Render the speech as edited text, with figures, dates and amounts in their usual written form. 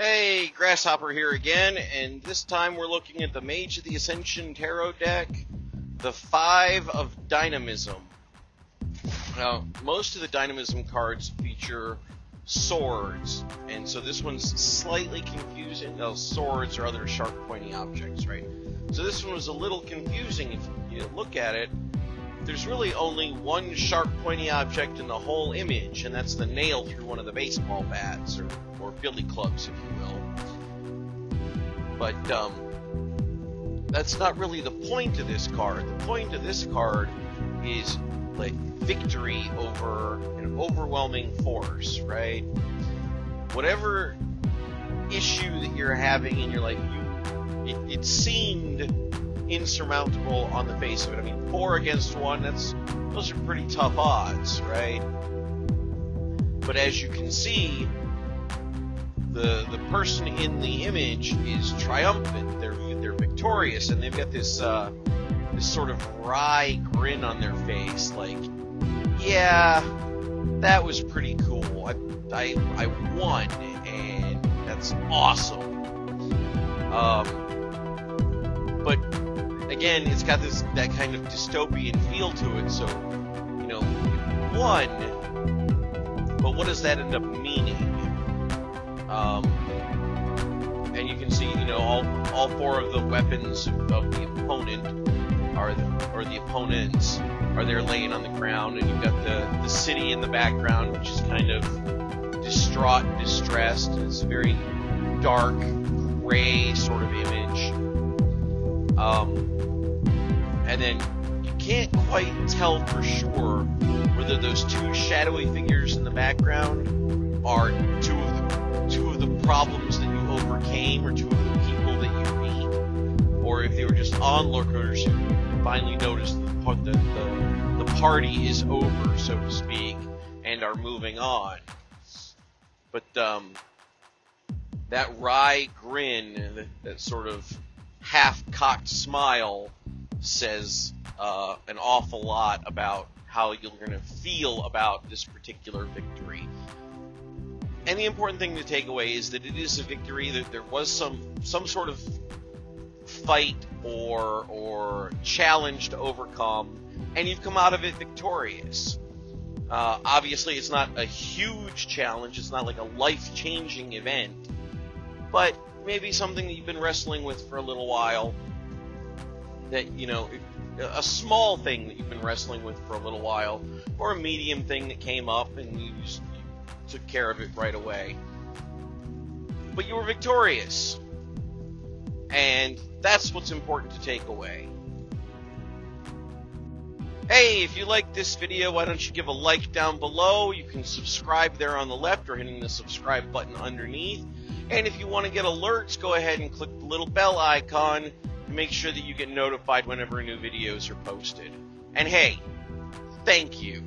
Hey, Grasshopper here again, and this time we're looking at the Mage of the Ascension Tarot deck, the 5 of Dynamism. Now, most of the Dynamism cards feature swords, and so this one's slightly confusing. Now, swords are other sharp, pointy objects, right? So this one was a little confusing. If you look at it, there's really only one sharp, pointy object in the whole image, and that's the nail through one of the baseball bats, or billy clubs, if you will. But that's not really the point of this card. The point of this card is like victory over an overwhelming force, right? Whatever issue that you're having in your life, it seemed insurmountable on the face of it. I mean, 4 against 1, those are pretty tough odds, right? But as you can see, the person in the image is triumphant. They're victorious, and they've got this sort of wry grin on their face, like, yeah, that was pretty cool. I won, and that's awesome. But again, it's got that kind of dystopian feel to it. So, you know, you won, but what does that end up meaning? And you can see, you know, all 4 of the weapons of the opponent or the opponents are there laying on the ground, and you've got the city in the background, which is kind of distraught and distressed. It's a very dark, gray sort of image. And then you can't quite tell for sure whether those 2 shadowy figures in the background are two of the problems that you overcame, or 2 of the people that you beat, or if they were just onlookers who finally noticed that the party is over, so to speak, and are moving on. But that wry grin, that sort of half-cocked smile, says an awful lot about how you're going to feel about this particular victory. And the important thing to take away is that it is a victory, that there was some sort of fight or challenge to overcome, and you've come out of it victorious. Obviously, it's not a huge challenge, it's not like a life-changing event, but maybe something that you've been wrestling with for a little while, that, you know, a small thing that you've been wrestling with for a little while, or a medium thing that came up and you just took care of it right away. But you were victorious, and that's what's important to take away. Hey, if you like this video, why don't you give a like down below? You can subscribe there on the left, or hitting the subscribe button underneath. And if you want to get alerts, go ahead and click the little bell icon to make sure that you get notified whenever new videos are posted. And hey, thank you.